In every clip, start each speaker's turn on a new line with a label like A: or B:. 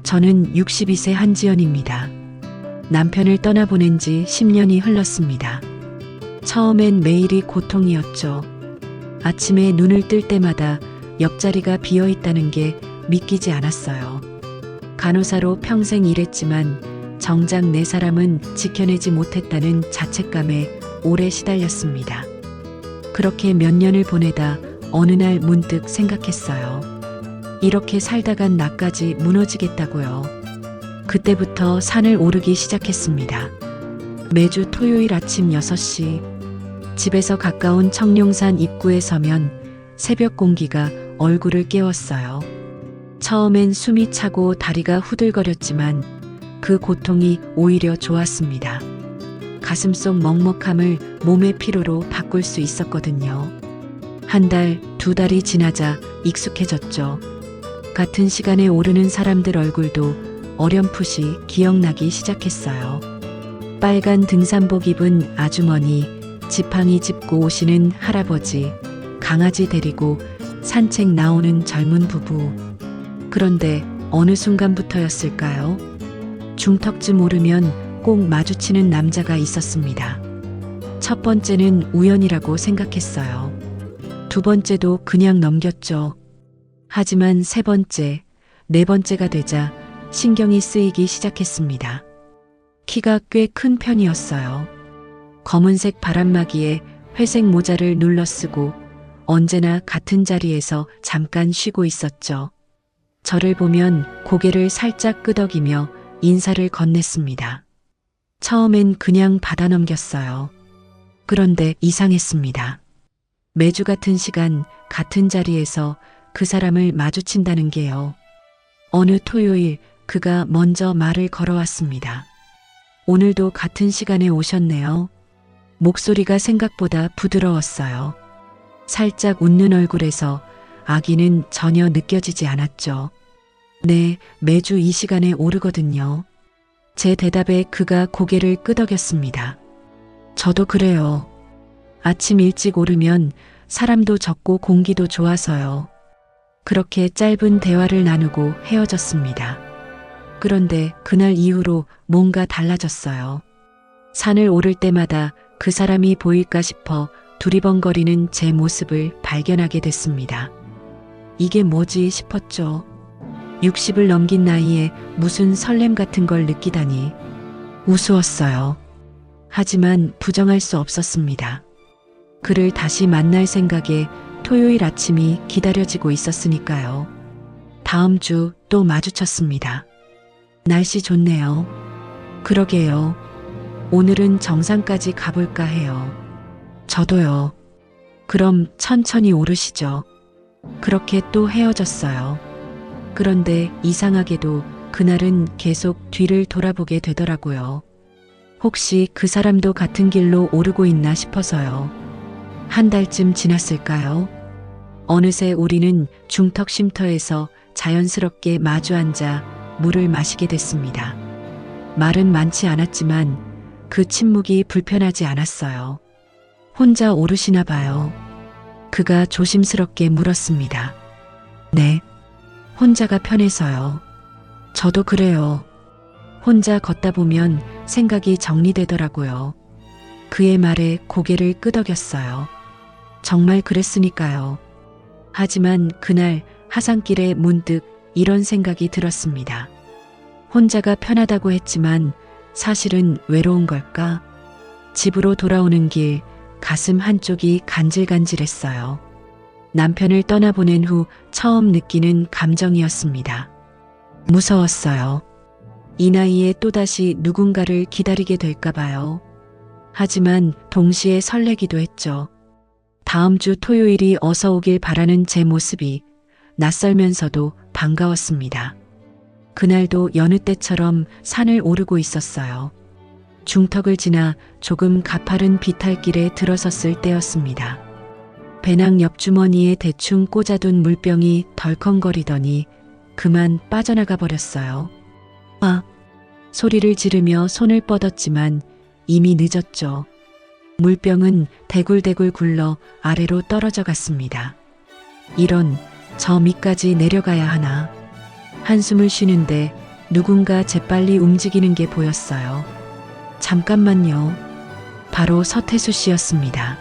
A: 저는 62세 한지연입니다. 남편을 떠나보낸 지 10년이 흘렀습니다. 처음엔 매일이 고통이었죠. 아침에 눈을 뜰 때마다 옆자리가 비어 있다는 게 믿기지 않았어요. 간호사로 평생 일했지만 정작 내 사람은 지켜내지 못했다는 자책감에 오래 시달렸습니다. 그렇게 몇 년을 보내다 어느 날 문득 생각했어요. 이렇게 살다간 나까지 무너지겠다고요. 그때부터 산을 오르기 시작했습니다. 매주 토요일 아침 6시 집에서 가까운 청룡산 입구에 서면 새벽 공기가 얼굴을 깨웠어요. 처음엔 숨이 차고 다리가 후들거렸지만 그 고통이 오히려 좋았습니다. 가슴속 먹먹함을 몸의 피로로 바꿀 수 있었거든요. 한 달, 두 달이 지나자 익숙해졌죠. 같은 시간에 오르는 사람들 얼굴도 어렴풋이 기억나기 시작했어요. 빨간 등산복 입은 아주머니, 지팡이 짚고 오시는 할아버지, 강아지 데리고 산책 나오는 젊은 부부. 그런데 어느 순간부터였을까요? 중턱쯤 오르면 꼭 마주치는 남자가 있었습니다. 첫 번째는 우연이라고 생각했어요. 두 번째도 그냥 넘겼죠. 하지만 세 번째, 네 번째가 되자 신경이 쓰이기 시작했습니다. 키가 꽤 큰 편이었어요. 검은색 바람막이에 회색 모자를 눌러쓰고 언제나 같은 자리에서 잠깐 쉬고 있었죠. 저를 보면 고개를 살짝 끄덕이며 인사를 건넸습니다. 처음엔 그냥 받아 넘겼어요. 그런데 이상했습니다. 매주 같은 시간, 같은 자리에서 그 사람을 마주친다는 게요. 어느 토요일 그가 먼저 말을 걸어왔습니다. 오늘도 같은 시간에 오셨네요. 목소리가 생각보다 부드러웠어요. 살짝 웃는 얼굴에서 악의는 전혀 느껴지지 않았죠. 네, 매주 이 시간에 오르거든요. 제 대답에 그가 고개를 끄덕였습니다. 저도 그래요. 아침 일찍 오르면 사람도 적고 공기도 좋아서요. 그렇게 짧은 대화를 나누고 헤어졌습니다. 그런데 그날 이후로 뭔가 달라졌어요. 산을 오를 때마다 그 사람이 보일까 싶어 두리번거리는 제 모습을 발견하게 됐습니다. 이게 뭐지 싶었죠. 60을 넘긴 나이에 무슨 설렘 같은 걸 느끼다니. 우스웠어요. 하지만 부정할 수 없었습니다. 그를 다시 만날 생각에 토요일 아침이 기다려지고 있었으니까요. 다음 주 또 마주쳤습니다. 날씨 좋네요. 그러게요. 오늘은 정상까지 가볼까 해요. 저도요. 그럼 천천히 오르시죠. 그렇게 또 헤어졌어요. 그런데 이상하게도 그날은 계속 뒤를 돌아보게 되더라고요. 혹시 그 사람도 같은 길로 오르고 있나 싶어서요. 한 달쯤 지났을까요? 어느새 우리는 중턱 쉼터에서 자연스럽게 마주 앉아 물을 마시게 됐습니다. 말은 많지 않았지만 그 침묵이 불편하지 않았어요. 혼자 오르시나 봐요. 그가 조심스럽게 물었습니다. 네, 혼자가 편해서요. 저도 그래요. 혼자 걷다 보면 생각이 정리되더라고요. 그의 말에 고개를 끄덕였어요. 정말 그랬으니까요. 하지만 그날 하산길에 문득 이런 생각이 들었습니다. 혼자가 편하다고 했지만 사실은 외로운 걸까? 집으로 돌아오는 길 가슴 한쪽이 간질간질했어요. 남편을 떠나보낸 후 처음 느끼는 감정이었습니다. 무서웠어요. 이 나이에 또다시 누군가를 기다리게 될까 봐요. 하지만 동시에 설레기도 했죠. 다음 주 토요일이 어서 오길 바라는 제 모습이 낯설면서도 반가웠습니다. 그날도 여느 때처럼 산을 오르고 있었어요. 중턱을 지나 조금 가파른 비탈길에 들어섰을 때였습니다. 배낭 옆주머니에 대충 꽂아둔 물병이 덜컹거리더니 그만 빠져나가 버렸어요. 아! 소리를 지르며 손을 뻗었지만 이미 늦었죠. 물병은 대굴대굴 굴러 아래로 떨어져 갔습니다. 이런, 저 밑까지 내려가야 하나. 한숨을 쉬는데 누군가 재빨리 움직이는 게 보였어요. 잠깐만요. 바로 서태수 씨였습니다.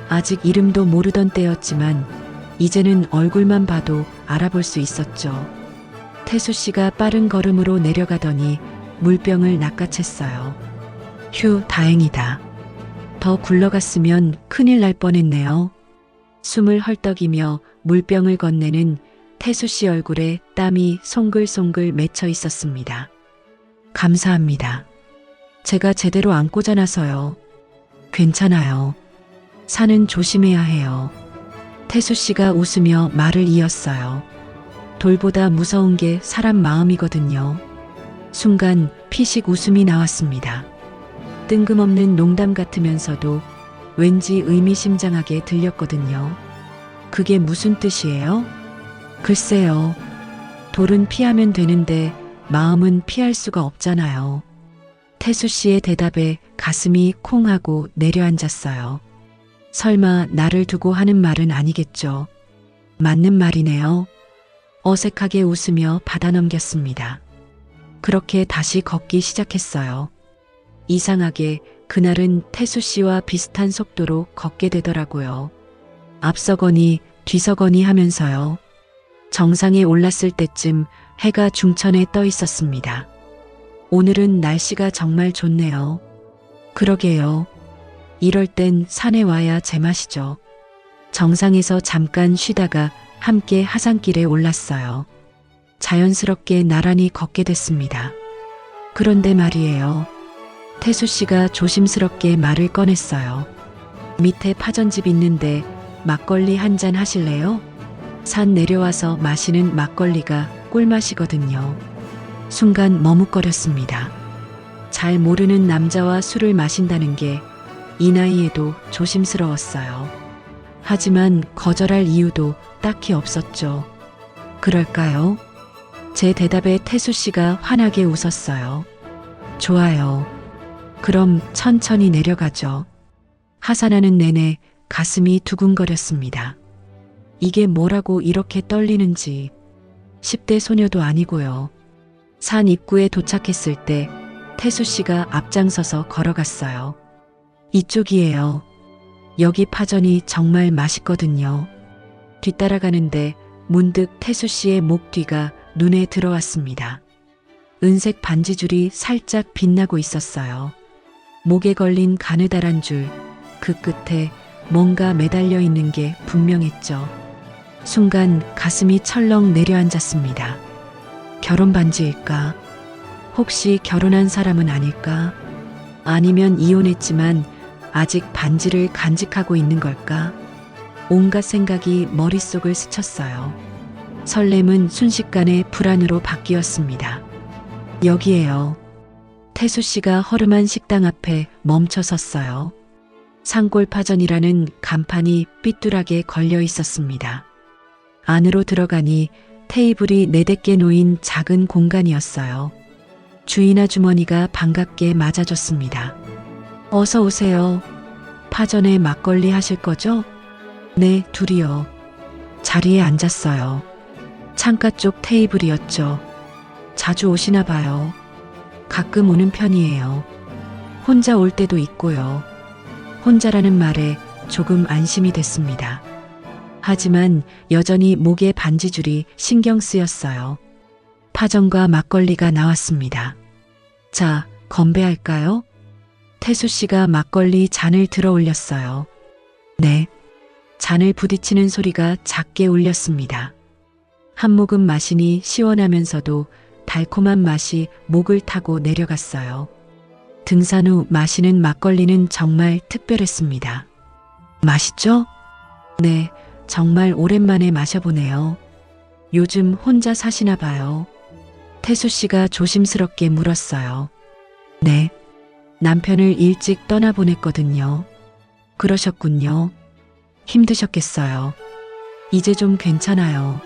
A: 아직 이름도 모르던 때였지만 이제는 얼굴만 봐도 알아볼 수 있었죠. 태수 씨가 빠른 걸음으로 내려가더니 물병을 낚아챘어요. 휴, 다행이다. 더 굴러갔으면 큰일 날 뻔했네요. 숨을 헐떡이며 물병을 건네는 태수 씨 얼굴에 땀이 송글송글 맺혀 있었습니다. 감사합니다. 제가 제대로 안 꽂아놔서요. 괜찮아요. 산은 조심해야 해요. 태수 씨가 웃으며 말을 이었어요. 돌보다 무서운 게 사람 마음이거든요. 순간 피식 웃음이 나왔습니다. 뜬금없는 농담 같으면서도 왠지 의미심장하게 들렸거든요. 그게 무슨 뜻이에요? 글쎄요. 돌은 피하면 되는데 마음은 피할 수가 없잖아요. 태수 씨의 대답에 가슴이 콩 하고 내려앉았어요. 설마 나를 두고 하는 말은 아니겠죠. 맞는 말이네요. 어색하게 웃으며 받아넘겼습니다. 그렇게 다시 걷기 시작했어요. 이상하게 그날은 태수 씨와 비슷한 속도로 걷게 되더라고요. 앞서거니 뒤서거니 하면서요. 정상에 올랐을 때쯤 해가 중천에 떠 있었습니다. 오늘은 날씨가 정말 좋네요. 그러게요. 이럴 땐 산에 와야 제맛이죠. 정상에서 잠깐 쉬다가 함께 하산길에 올랐어요. 자연스럽게 나란히 걷게 됐습니다. 그런데 말이에요. 태수 씨가 조심스럽게 말을 꺼냈어요. 밑에 파전집 있는데 막걸리 한 잔 하실래요? 산 내려와서 마시는 막걸리가 꿀맛이거든요. 순간 머뭇거렸습니다. 잘 모르는 남자와 술을 마신다는 게 이 나이에도 조심스러웠어요. 하지만 거절할 이유도 딱히 없었죠. 그럴까요? 제 대답에 태수 씨가 환하게 웃었어요. 좋아요. 그럼 천천히 내려가죠. 하산하는 내내 가슴이 두근거렸습니다. 이게 뭐라고 이렇게 떨리는지. 10대 소녀도 아니고요. 산 입구에 도착했을 때 태수 씨가 앞장서서 걸어갔어요. 이쪽이에요. 여기 파전이 정말 맛있거든요. 뒤따라가는데 문득 태수 씨의 목 뒤가 눈에 들어왔습니다. 은색 반지줄이 살짝 빛나고 있었어요. 목에 걸린 가느다란 줄, 그 끝에 뭔가 매달려 있는 게 분명했죠. 순간 가슴이 철렁 내려앉았습니다. 결혼 반지일까? 혹시 결혼한 사람은 아닐까? 아니면 이혼했지만 아직 반지를 간직하고 있는 걸까? 온갖 생각이 머릿속을 스쳤어요. 설렘은 순식간에 불안으로 바뀌었습니다. 여기에요. 태수 씨가 허름한 식당 앞에 멈춰 섰어요. 산골파전이라는 간판이 삐뚤하게 걸려 있었습니다. 안으로 들어가니 테이블이 4-5개 놓인 작은 공간이었어요. 주인 아주머니가 반갑게 맞아줬습니다. 어서 오세요. 파전에 막걸리 하실 거죠? 네, 둘이요. 자리에 앉았어요. 창가 쪽 테이블이었죠. 자주 오시나 봐요. 가끔 오는 편이에요. 혼자 올 때도 있고요. 혼자라는 말에 조금 안심이 됐습니다. 하지만 여전히 목에 반지줄이 신경 쓰였어요. 파전과 막걸리가 나왔습니다. 자, 건배할까요? 태수 씨가 막걸리 잔을 들어 올렸어요. 네. 잔을 부딪히는 소리가 작게 울렸습니다. 한 모금 마시니 시원하면서도 달콤한 맛이 목을 타고 내려갔어요. 등산 후 마시는 막걸리는 정말 특별했습니다. 맛있죠? 네, 정말 오랜만에 마셔보네요. 요즘 혼자 사시나 봐요. 태수 씨가 조심스럽게 물었어요. 네. 남편을 일찍 떠나보냈거든요. 그러셨군요. 힘드셨겠어요. 이제 좀 괜찮아요.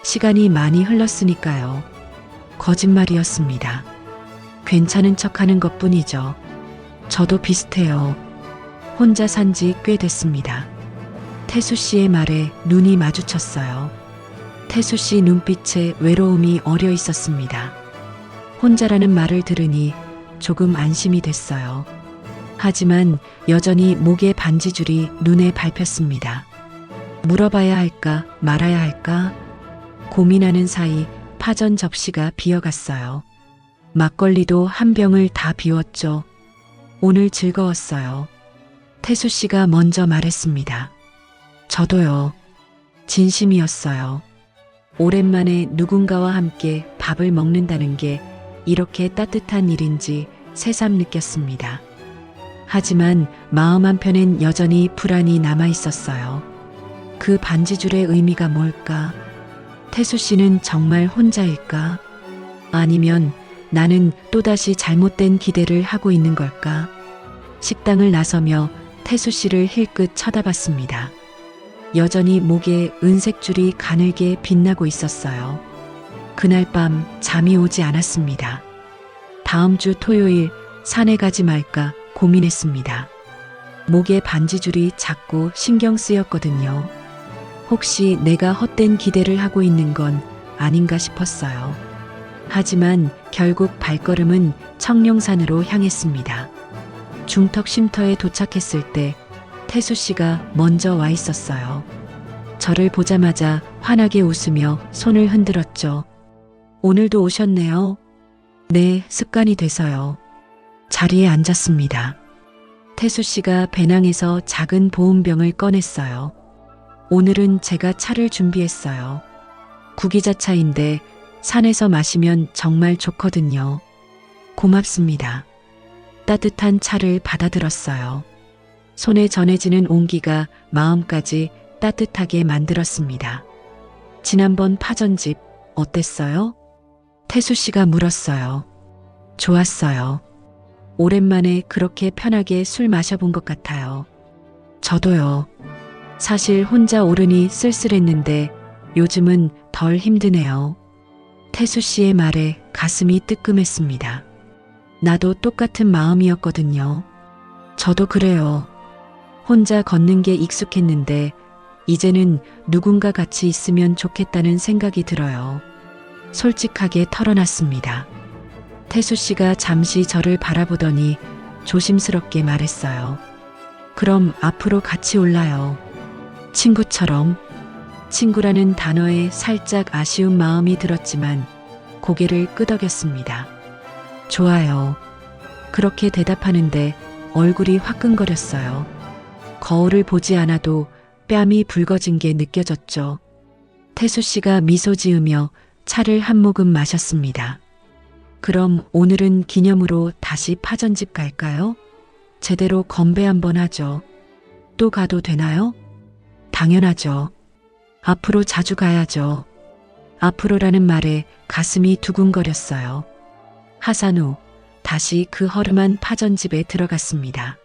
A: 시간이 많이 흘렀으니까요. 거짓말이었습니다. 괜찮은 척하는 것뿐이죠. 저도 비슷해요. 혼자 산 지 꽤 됐습니다. 태수 씨의 말에 눈이 마주쳤어요. 태수 씨 눈빛에 외로움이 어려 있었습니다. 혼자라는 말을 들으니 조금 안심이 됐어요. 하지만 여전히 목에 반지줄이 눈에 밟혔습니다. 물어봐야 할까 말아야 할까 고민하는 사이 파전 접시가 비어갔어요. 막걸리도 한 병을 다 비웠죠. 오늘 즐거웠어요. 태수 씨가 먼저 말했습니다. 저도요. 진심이었어요. 오랜만에 누군가와 함께 밥을 먹는다는 게 이렇게 따뜻한 일인지 새삼 느꼈습니다. 하지만 마음 한편엔 여전히 불안이 남아 있었어요. 그 반지줄의 의미가 뭘까? 태수 씨는 정말 혼자일까? 아니면 나는 또다시 잘못된 기대를 하고 있는 걸까? 식당을 나서며 태수 씨를 힐끗 쳐다봤습니다. 여전히 목에 은색 줄이 가늘게 빛나고 있었어요. 그날 밤 잠이 오지 않았습니다. 다음 주 토요일 산에 가지 말까 고민했습니다. 목에 반지줄이 자꾸 신경 쓰였거든요. 혹시 내가 헛된 기대를 하고 있는 건 아닌가 싶었어요. 하지만 결국 발걸음은 청룡산으로 향했습니다. 중턱 쉼터에 도착했을 때 태수 씨가 먼저 와 있었어요. 저를 보자마자 환하게 웃으며 손을 흔들었죠. 오늘도 오셨네요. 네, 습관이 돼서요. 자리에 앉았습니다. 태수 씨가 배낭에서 작은 보온병을 꺼냈어요. 오늘은 제가 차를 준비했어요. 구기자차인데 산에서 마시면 정말 좋거든요. 고맙습니다. 따뜻한 차를 받아들었어요. 손에 전해지는 온기가 마음까지 따뜻하게 만들었습니다. 지난번 파전집 어땠어요? 태수 씨가 물었어요. 좋았어요. 오랜만에 그렇게 편하게 술 마셔본 것 같아요. 저도요. 사실 혼자 오르니 쓸쓸했는데 요즘은 덜 힘드네요. 태수 씨의 말에 가슴이 뜨끔했습니다. 나도 똑같은 마음이었거든요. 저도 그래요. 혼자 걷는 게 익숙했는데 이제는 누군가 같이 있으면 좋겠다는 생각이 들어요. 솔직하게 털어놨습니다. 태수 씨가 잠시 저를 바라보더니 조심스럽게 말했어요. 그럼 앞으로 같이 올라요. 친구처럼. 친구라는 단어에 살짝 아쉬운 마음이 들었지만 고개를 끄덕였습니다. 좋아요. 그렇게 대답하는데 얼굴이 화끈거렸어요. 거울을 보지 않아도 뺨이 붉어진 게 느껴졌죠. 태수 씨가 미소 지으며 차를 한 모금 마셨습니다. 그럼 오늘은 기념으로 다시 파전집 갈까요? 제대로 건배 한번 하죠. 또 가도 되나요? 당연하죠. 앞으로 자주 가야죠. 앞으로라는 말에 가슴이 두근거렸어요. 하산 후 다시 그 허름한 파전집에 들어갔습니다.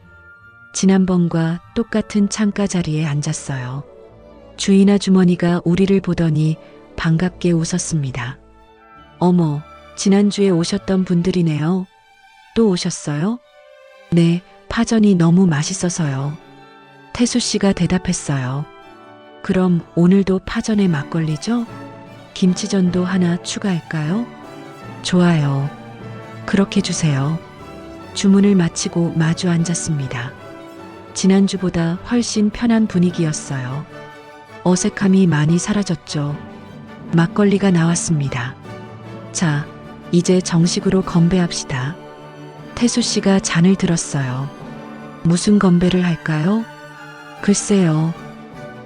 A: 지난번과 똑같은 창가 자리에 앉았어요. 주인 아주머니가 우리를 보더니 반갑게 웃었습니다. 어머, 지난주에 오셨던 분들이네요. 또 오셨어요? 네, 파전이 너무 맛있어서요. 태수 씨가 대답했어요. 그럼 오늘도 파전에 막걸리죠? 김치전도 하나 추가할까요? 좋아요. 그렇게 주세요. 주문을 마치고 마주 앉았습니다. 지난주보다 훨씬 편한 분위기였어요. 어색함이 많이 사라졌죠. 막걸리가 나왔습니다. 자, 이제 정식으로 건배합시다. 태수 씨가 잔을 들었어요. 무슨 건배를 할까요? 글쎄요.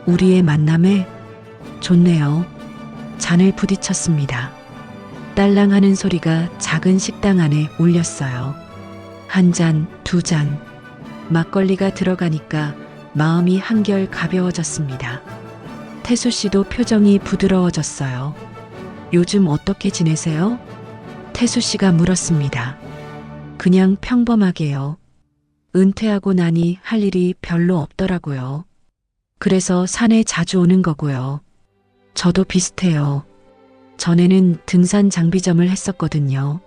A: 우리의 만남에 좋네요. 잔을 부딪혔습니다. 딸랑하는 소리가 작은 식당 안에 울렸어요. 한 잔, 두 잔. 막걸리가 들어가니까 마음이 한결 가벼워졌습니다. 태수 씨도 표정이 부드러워졌어요. 요즘 어떻게 지내세요? 태수 씨가 물었습니다. 그냥 평범하게요. 은퇴하고 나니 할 일이 별로 없더라고요. 그래서 산에 자주 오는 거고요. 저도 비슷해요. 전에는 등산 장비점을 했었거든요.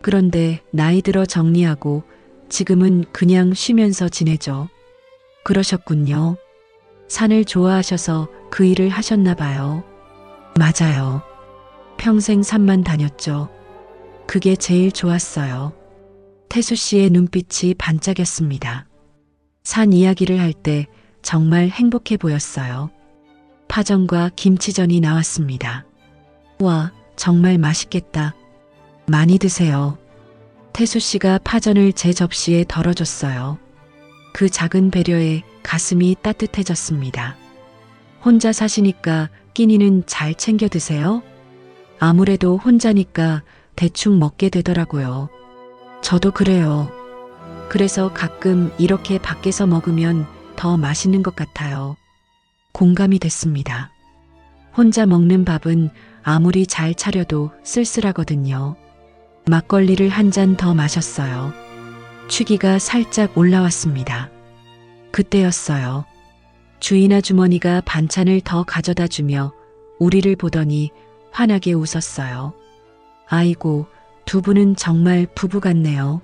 A: 그런데 나이 들어 정리하고 지금은 그냥 쉬면서 지내죠. 그러셨군요. 산을 좋아하셔서 그 일을 하셨나 봐요. 맞아요. 평생 산만 다녔죠. 그게 제일 좋았어요. 태수 씨의 눈빛이 반짝였습니다. 산 이야기를 할 때 정말 행복해 보였어요. 파전과 김치전이 나왔습니다. 와, 정말 맛있겠다. 많이 드세요. 태수 씨가 파전을 제 접시에 덜어줬어요. 그 작은 배려에 가슴이 따뜻해졌습니다. 혼자 사시니까 끼니는 잘 챙겨 드세요? 아무래도 혼자니까 대충 먹게 되더라고요. 저도 그래요. 그래서 가끔 이렇게 밖에서 먹으면 더 맛있는 것 같아요. 공감이 됐습니다. 혼자 먹는 밥은 아무리 잘 차려도 쓸쓸하거든요. 막걸리를 한 잔 더 마셨어요. 취기가 살짝 올라왔습니다. 그때였어요. 주인 아주머니가 반찬을 더 가져다 주며 우리를 보더니 환하게 웃었어요. 아이고, 두 분은 정말 부부 같네요.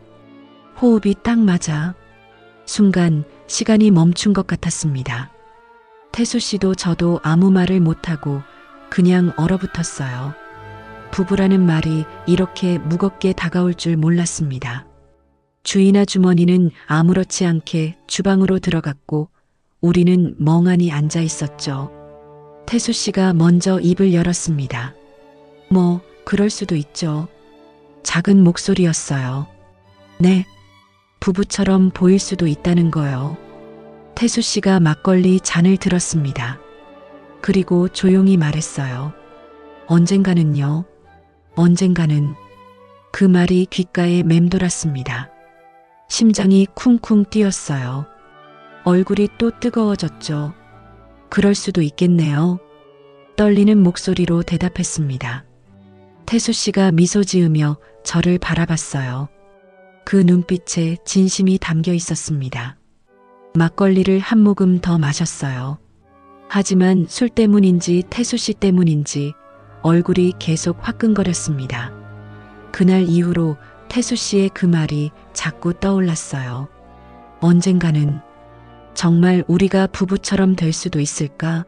A: 호흡이 딱 맞아. 순간 시간이 멈춘 것 같았습니다. 태수 씨도 저도 아무 말을 못하고 그냥 얼어붙었어요. 부부라는 말이 이렇게 무겁게 다가올 줄 몰랐습니다. 주인 아주머니는 아무렇지 않게 주방으로 들어갔고 우리는 멍하니 앉아 있었죠. 태수 씨가 먼저 입을 열었습니다. 뭐, 그럴 수도 있죠. 작은 목소리였어요. 네, 부부처럼 보일 수도 있다는 거요. 태수 씨가 막걸리 잔을 들었습니다. 그리고 조용히 말했어요. 언젠가는요. 언젠가는. 그 말이 귓가에 맴돌았습니다. 심장이 쿵쿵 뛰었어요. 얼굴이 또 뜨거워졌죠. 그럴 수도 있겠네요. 떨리는 목소리로 대답했습니다. 태수 씨가 미소 지으며 저를 바라봤어요. 그 눈빛에 진심이 담겨 있었습니다. 막걸리를 한 모금 더 마셨어요. 하지만 술 때문인지 태수 씨 때문인지 얼굴이 계속 화끈거렸습니다. 그날 이후로 태수 씨의 그 말이 자꾸 떠올랐어요. 언젠가는 정말 우리가 부부처럼 될 수도 있을까?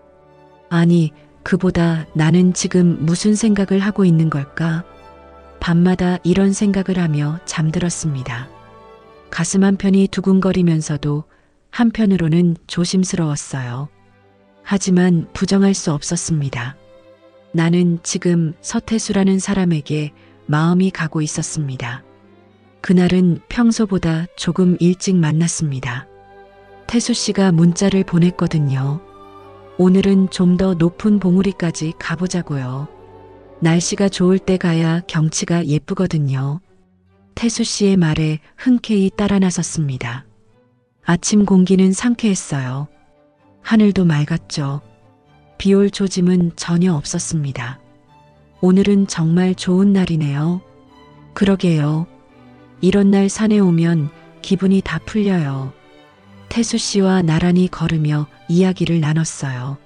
A: 아니, 그보다 나는 지금 무슨 생각을 하고 있는 걸까? 밤마다 이런 생각을 하며 잠들었습니다. 가슴 한편이 두근거리면서도 한편으로는 조심스러웠어요. 하지만 부정할 수 없었습니다. 나는 지금 서태수라는 사람에게 마음이 가고 있었습니다. 그날은 평소보다 조금 일찍 만났습니다. 태수 씨가 문자를 보냈거든요. 오늘은 좀 더 높은 봉우리까지 가보자고요. 날씨가 좋을 때 가야 경치가 예쁘거든요. 태수 씨의 말에 흔쾌히 따라 나섰습니다. 아침 공기는 상쾌했어요. 하늘도 맑았죠. 비올 조짐은 전혀 없었습니다. 오늘은 정말 좋은 날이네요. 그러게요. 이런 날 산에 오면 기분이 다 풀려요. 태수 씨와 나란히 걸으며 이야기를 나눴어요.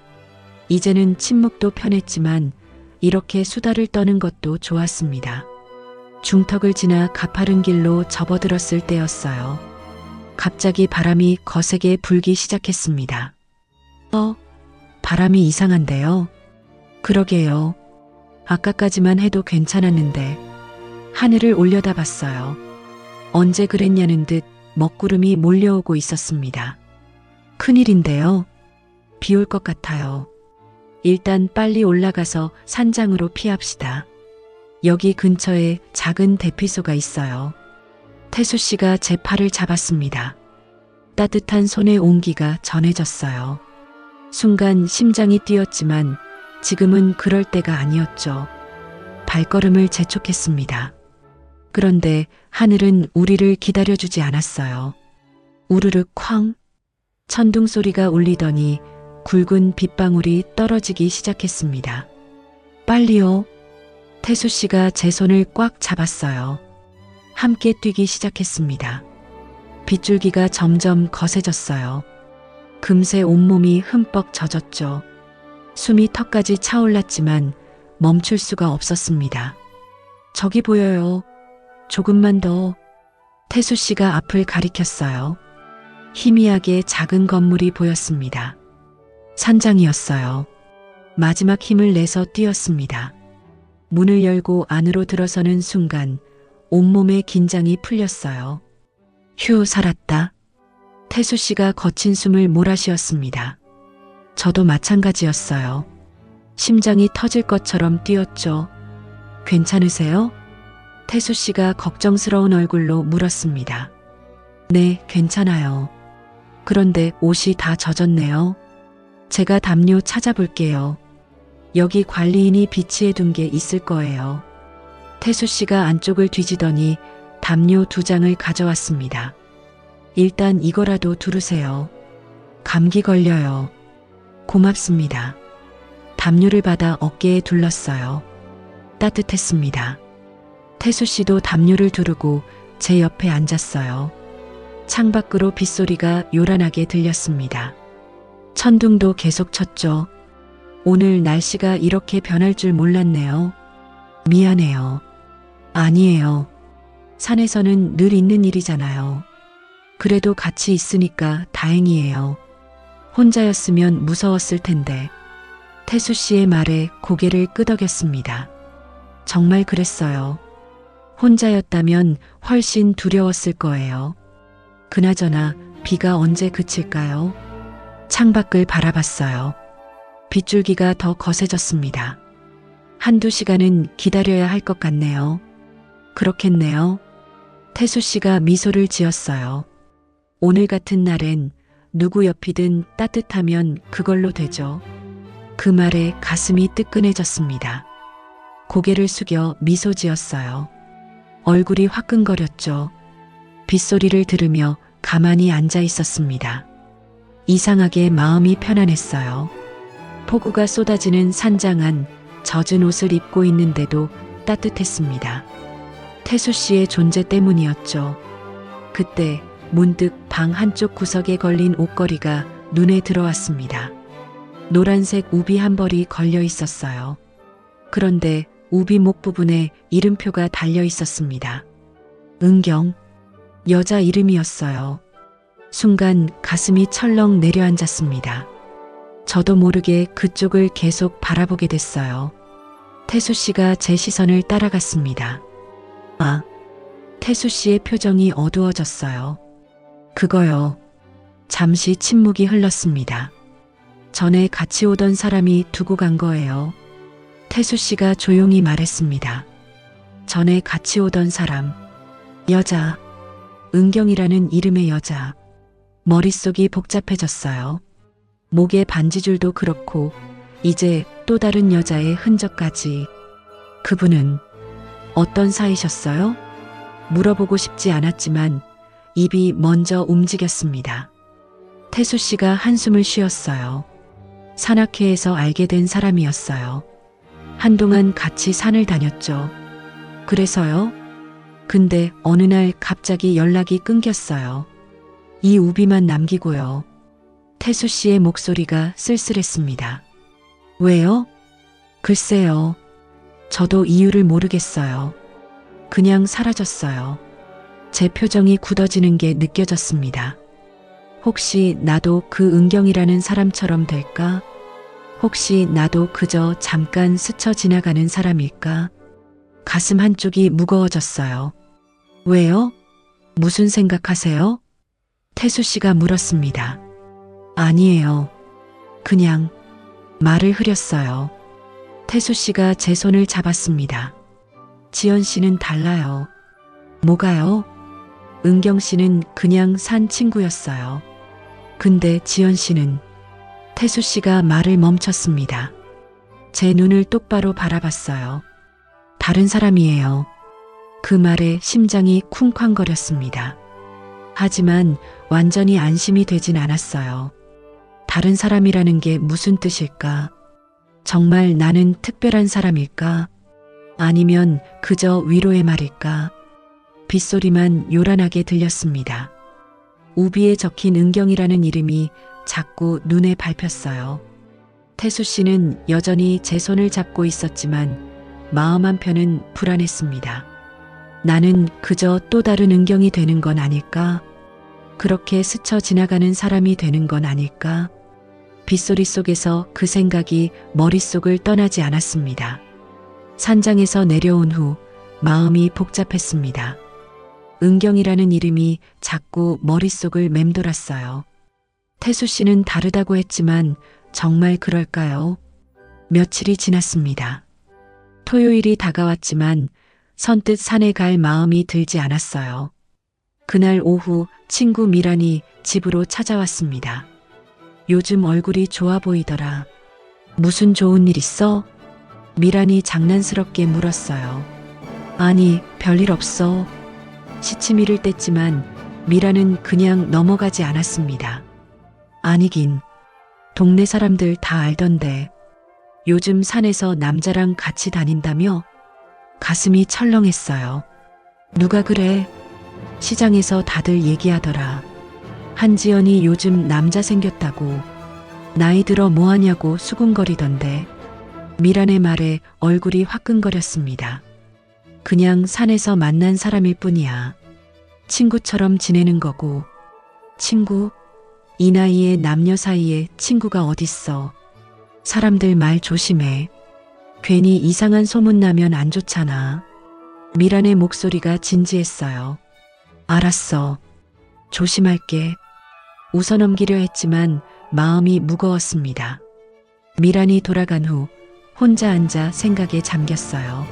A: 이제는 침묵도 편했지만 이렇게 수다를 떠는 것도 좋았습니다. 중턱을 지나 가파른 길로 접어들었을 때였어요. 갑자기 바람이 거세게 불기 시작했습니다. 바람이 이상한데요. 그러게요. 아까까지만 해도 괜찮았는데 하늘을 올려다봤어요. 언제 그랬냐는 듯 먹구름이 몰려오고 있었습니다. 큰일인데요. 비 올 것 같아요. 일단 빨리 올라가서 산장으로 피합시다. 여기 근처에 작은 대피소가 있어요. 태수 씨가 제 팔을 잡았습니다. 따뜻한 손의 온기가 전해졌어요. 순간 심장이 뛰었지만 지금은 그럴 때가 아니었죠. 발걸음을 재촉했습니다. 그런데 하늘은 우리를 기다려주지 않았어요. 우르르 쾅! 천둥 소리가 울리더니 굵은 빗방울이 떨어지기 시작했습니다. 빨리요. 태수 씨가 제 손을 꽉 잡았어요. 함께 뛰기 시작했습니다. 빗줄기가 점점 거세졌어요. 금세 온몸이 흠뻑 젖었죠. 숨이 턱까지 차올랐지만 멈출 수가 없었습니다. 저기 보여요. 조금만 더. 태수 씨가 앞을 가리켰어요. 희미하게 작은 건물이 보였습니다. 산장이었어요. 마지막 힘을 내서 뛰었습니다. 문을 열고 안으로 들어서는 순간 온몸의 긴장이 풀렸어요. 휴, 살았다. 태수 씨가 거친 숨을 몰아쉬었습니다. 저도 마찬가지였어요. 심장이 터질 것처럼 뛰었죠. 괜찮으세요? 태수 씨가 걱정스러운 얼굴로 물었습니다. 네, 괜찮아요. 그런데 옷이 다 젖었네요. 제가 담요 찾아볼게요. 여기 관리인이 비치해 둔 게 있을 거예요. 태수 씨가 안쪽을 뒤지더니 담요 2장을 가져왔습니다. 일단 이거라도 두르세요. 감기 걸려요. 고맙습니다. 담요를 받아 어깨에 둘렀어요. 따뜻했습니다. 태수 씨도 담요를 두르고 제 옆에 앉았어요. 창밖으로 빗소리가 요란하게 들렸습니다. 천둥도 계속 쳤죠. 오늘 날씨가 이렇게 변할 줄 몰랐네요. 미안해요. 아니에요. 산에서는 늘 있는 일이잖아요. 그래도 같이 있으니까 다행이에요. 혼자였으면 무서웠을 텐데. 태수 씨의 말에 고개를 끄덕였습니다. 정말 그랬어요. 혼자였다면 훨씬 두려웠을 거예요. 그나저나 비가 언제 그칠까요? 창밖을 바라봤어요. 빗줄기가 더 거세졌습니다. 1~2시간은 기다려야 할 것 같네요. 그렇겠네요. 태수 씨가 미소를 지었어요. 오늘 같은 날엔 누구 옆이든 따뜻하면 그걸로 되죠. 그 말에 가슴이 뜨끈해졌습니다. 고개를 숙여 미소 지었어요. 얼굴이 화끈거렸죠. 빗소리를 들으며 가만히 앉아 있었습니다. 이상하게 마음이 편안했어요. 폭우가 쏟아지는 산장 안 젖은 옷을 입고 있는데도 따뜻했습니다. 태수 씨의 존재 때문이었죠. 그때 문득 방 한쪽 구석에 걸린 옷걸이가 눈에 들어왔습니다. 노란색 우비 한 벌이 걸려 있었어요. 그런데 우비 목 부분에 이름표가 달려 있었습니다. 은경, 여자 이름이었어요. 순간 가슴이 철렁 내려앉았습니다. 저도 모르게 그쪽을 계속 바라보게 됐어요. 태수 씨가 제 시선을 따라갔습니다. 아, 태수 씨의 표정이 어두워졌어요. 그거요. 잠시 침묵이 흘렀습니다. 전에 같이 오던 사람이 두고 간 거예요. 태수 씨가 조용히 말했습니다. 전에 같이 오던 사람. 여자. 은경이라는 이름의 여자. 머릿속이 복잡해졌어요. 목에 반지줄도 그렇고 이제 또 다른 여자의 흔적까지. 그분은 어떤 사이셨어요? 물어보고 싶지 않았지만 입이 먼저 움직였습니다. 태수 씨가 한숨을 쉬었어요. 산악회에서 알게 된 사람이었어요. 한동안 같이 산을 다녔죠. 그래서요? 근데 어느 날 갑자기 연락이 끊겼어요. 이 우비만 남기고요. 태수 씨의 목소리가 쓸쓸했습니다. 왜요? 글쎄요. 저도 이유를 모르겠어요. 그냥 사라졌어요. 제 표정이 굳어지는 게 느껴졌습니다. 혹시 나도 그 은경이라는 사람처럼 될까? 혹시 나도 그저 잠깐 스쳐 지나가는 사람일까? 가슴 한쪽이 무거워졌어요. 왜요? 무슨 생각하세요? 태수 씨가 물었습니다. 아니에요. 그냥 말을 흐렸어요. 태수 씨가 제 손을 잡았습니다. 지연 씨는 달라요. 뭐가요? 은경 씨는 그냥 산 친구였어요. 근데 지연 씨는. 태수 씨가 말을 멈췄습니다. 제 눈을 똑바로 바라봤어요. 다른 사람이에요. 그 말에 심장이 쿵쾅거렸습니다. 하지만 완전히 안심이 되진 않았어요. 다른 사람이라는 게 무슨 뜻일까? 정말 나는 특별한 사람일까? 아니면 그저 위로의 말일까? 빗소리만 요란하게 들렸습니다. 우비에 적힌 은경이라는 이름이 자꾸 눈에 밟혔어요. 태수 씨는 여전히 제 손을 잡고 있었지만 마음 한편은 불안했습니다. 나는 그저 또 다른 은경이 되는 건 아닐까? 그렇게 스쳐 지나가는 사람이 되는 건 아닐까? 빗소리 속에서 그 생각이 머릿속을 떠나지 않았습니다. 산장에서 내려온 후 마음이 복잡했습니다. 은경이라는 이름이 자꾸 머릿속을 맴돌았어요. 태수 씨는 다르다고 했지만 정말 그럴까요? 며칠이 지났습니다. 토요일이 다가왔지만 선뜻 산에 갈 마음이 들지 않았어요. 그날 오후 친구 미란이 집으로 찾아왔습니다. 요즘 얼굴이 좋아 보이더라. 무슨 좋은 일 있어? 미란이 장난스럽게 물었어요. 아니, 별일 없어. 시치미를 뗐지만 미란은 그냥 넘어가지 않았습니다. 아니긴, 동네 사람들 다 알던데. 요즘 산에서 남자랑 같이 다닌다며? 가슴이 철렁했어요. 누가 그래? 시장에서 다들 얘기하더라. 한지연이 요즘 남자 생겼다고. 나이 들어 뭐하냐고 수군거리던데. 미란의 말에 얼굴이 화끈거렸습니다. 그냥 산에서 만난 사람일 뿐이야. 친구처럼 지내는 거고. 친구? 이 나이에 남녀 사이에 친구가 어딨어. 사람들 말 조심해. 괜히 이상한 소문 나면 안 좋잖아. 미란의 목소리가 진지했어요. 알았어. 조심할게. 웃어넘기려 했지만 마음이 무거웠습니다. 미란이 돌아간 후 혼자 앉아 생각에 잠겼어요.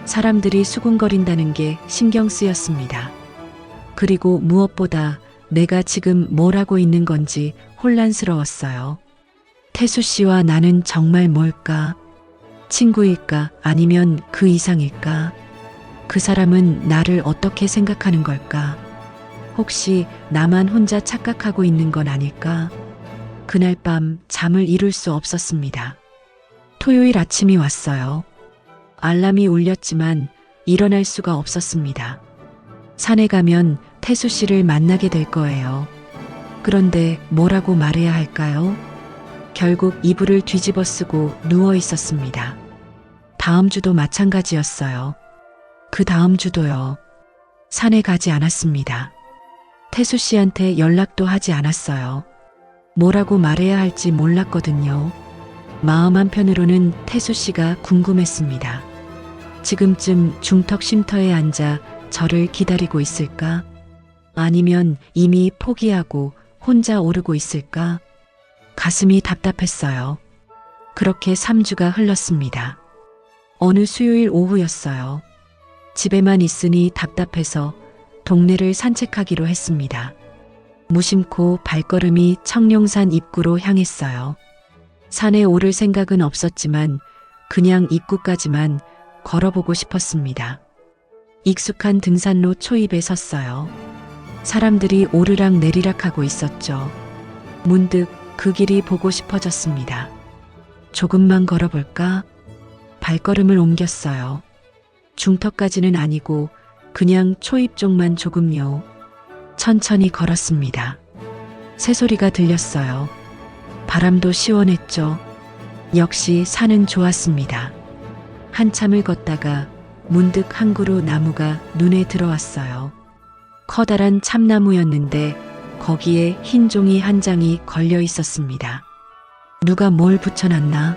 A: 사람들이 수군거린다는 게 신경 쓰였습니다. 그리고 무엇보다 내가 지금 뭘 하고 있는 건지 혼란스러웠어요. 태수 씨와 나는 정말 뭘까? 친구일까? 아니면 그 이상일까? 그 사람은 나를 어떻게 생각하는 걸까? 혹시 나만 혼자 착각하고 있는 건 아닐까? 그날 밤 잠을 이룰 수 없었습니다. 토요일 아침이 왔어요. 알람이 울렸지만 일어날 수가 없었습니다. 산에 가면 태수 씨를 만나게 될 거예요. 그런데 뭐라고 말해야 할까요? 결국 이불을 뒤집어 쓰고 누워 있었습니다. 다음 주도 마찬가지였어요. 그 다음 주도요. 산에 가지 않았습니다. 태수 씨한테 연락도 하지 않았어요. 뭐라고 말해야 할지 몰랐거든요. 마음 한편으로는 태수 씨가 궁금했습니다. 지금쯤 중턱 쉼터에 앉아 저를 기다리고 있을까? 아니면 이미 포기하고 혼자 오르고 있을까? 가슴이 답답했어요. 그렇게 3주가 흘렀습니다. 어느 수요일 오후였어요. 집에만 있으니 답답해서 동네를 산책하기로 했습니다. 무심코 발걸음이 청룡산 입구로 향했어요. 산에 오를 생각은 없었지만 그냥 입구까지만 걸어보고 싶었습니다. 익숙한 등산로 초입에 섰어요. 사람들이 오르락 내리락 하고 있었죠. 문득 그 길이 보고 싶어졌습니다. 조금만 걸어볼까? 발걸음을 옮겼어요. 중턱까지는 아니고 그냥 초입 쪽만 조금요. 천천히 걸었습니다. 새소리가 들렸어요. 바람도 시원했죠. 역시 산은 좋았습니다. 한참을 걷다가 문득 한 그루 나무가 눈에 들어왔어요. 커다란 참나무였는데 거기에 흰 종이 한 장이 걸려 있었습니다. 누가 뭘 붙여놨나?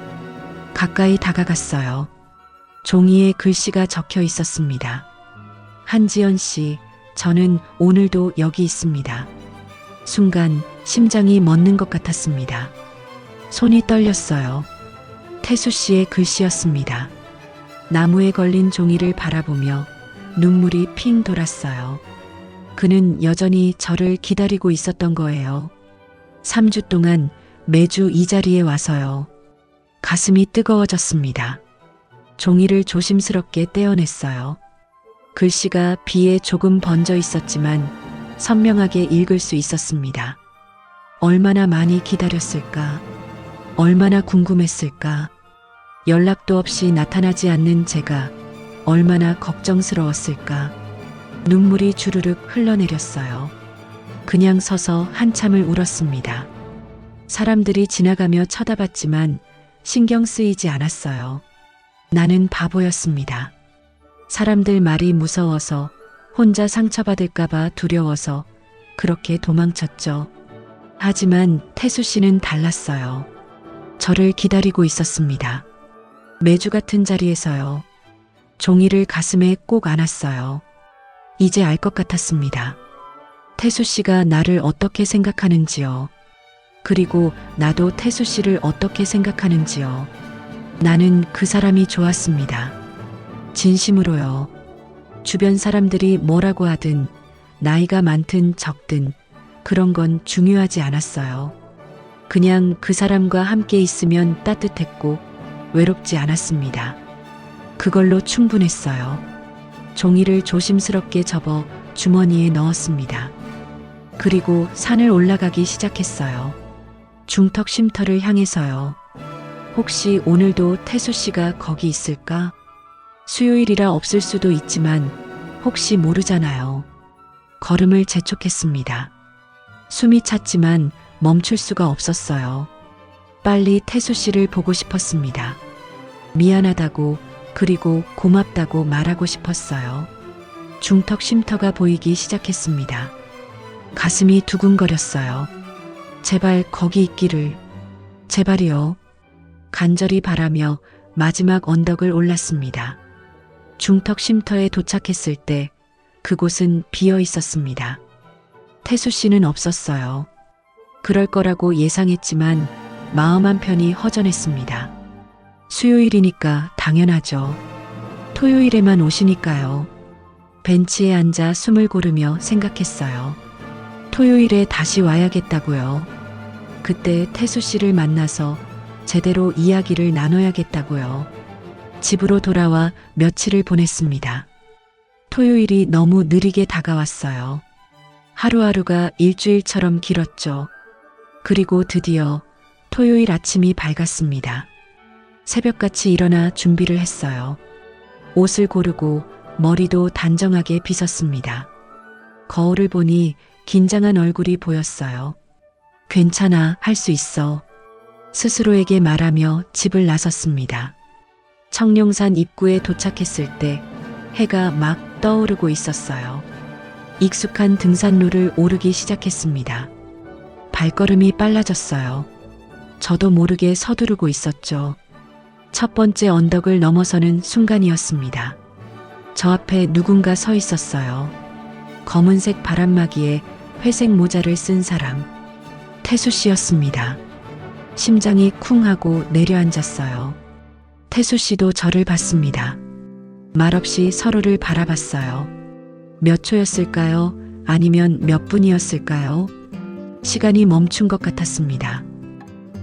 A: 가까이 다가갔어요. 종이에 글씨가 적혀 있었습니다. 한지연 씨, 저는 오늘도 여기 있습니다. 순간 심장이 멎는 것 같았습니다. 손이 떨렸어요. 태수 씨의 글씨였습니다. 나무에 걸린 종이를 바라보며 눈물이 핑 돌았어요. 그는 여전히 저를 기다리고 있었던 거예요. 3주 동안 매주 이 자리에 와서요. 가슴이 뜨거워졌습니다. 종이를 조심스럽게 떼어냈어요. 글씨가 비에 조금 번져 있었지만 선명하게 읽을 수 있었습니다. 얼마나 많이 기다렸을까? 얼마나 궁금했을까? 연락도 없이 나타나지 않는 제가 얼마나 걱정스러웠을까? 눈물이 주르륵 흘러내렸어요. 그냥 서서 한참을 울었습니다. 사람들이 지나가며 쳐다봤지만 신경 쓰이지 않았어요. 나는 바보였습니다. 사람들 말이 무서워서, 혼자 상처받을까봐 두려워서 그렇게 도망쳤죠. 하지만 태수 씨는 달랐어요. 저를 기다리고 있었습니다. 매주 같은 자리에서요. 종이를 가슴에 꼭 안았어요. 이제 알 것 같았습니다. 태수 씨가 나를 어떻게 생각하는지요. 그리고 나도 태수 씨를 어떻게 생각하는지요. 나는 그 사람이 좋았습니다. 진심으로요. 주변 사람들이 뭐라고 하든 나이가 많든 적든 그런 건 중요하지 않았어요. 그냥 그 사람과 함께 있으면 따뜻했고 외롭지 않았습니다. 그걸로 충분했어요. 종이를 조심스럽게 접어 주머니에 넣었습니다. 그리고 산을 올라가기 시작했어요. 중턱 쉼터를 향해서요. 혹시 오늘도 태수 씨가 거기 있을까? 수요일이라 없을 수도 있지만 혹시 모르잖아요. 걸음을 재촉했습니다. 숨이 찼지만 멈출 수가 없었어요. 빨리 태수 씨를 보고 싶었습니다. 미안하다고 그리고 고맙다고 말하고 싶었어요. 중턱 쉼터가 보이기 시작했습니다. 가슴이 두근거렸어요. 제발 거기 있기를. 제발이요. 간절히 바라며 마지막 언덕을 올랐습니다. 중턱 쉼터에 도착했을 때 그곳은 비어 있었습니다. 태수 씨는 없었어요. 그럴 거라고 예상했지만 마음 한편이 허전했습니다. 수요일이니까 당연하죠. 토요일에만 오시니까요. 벤치에 앉아 숨을 고르며 생각했어요. 토요일에 다시 와야겠다고요. 그때 태수 씨를 만나서 제대로 이야기를 나눠야겠다고요. 집으로 돌아와 며칠을 보냈습니다. 토요일이 너무 느리게 다가왔어요. 하루하루가 일주일처럼 길었죠. 그리고 드디어 토요일 아침이 밝았습니다. 새벽같이 일어나 준비를 했어요. 옷을 고르고 머리도 단정하게 빗었습니다. 거울을 보니 긴장한 얼굴이 보였어요. 괜찮아, 할 수 있어. 스스로에게 말하며 집을 나섰습니다. 청룡산 입구에 도착했을 때 해가 막 떠오르고 있었어요. 익숙한 등산로를 오르기 시작했습니다. 발걸음이 빨라졌어요. 저도 모르게 서두르고 있었죠. 첫 번째 언덕을 넘어서는 순간이었습니다. 저 앞에 누군가 서 있었어요. 검은색 바람막이에 회색 모자를 쓴 사람. 태수 씨였습니다. 심장이 쿵 하고 내려앉았어요. 태수 씨도 저를 봤습니다. 말없이 서로를 바라봤어요. 몇 초였을까요? 아니면 몇 분이었을까요? 시간이 멈춘 것 같았습니다.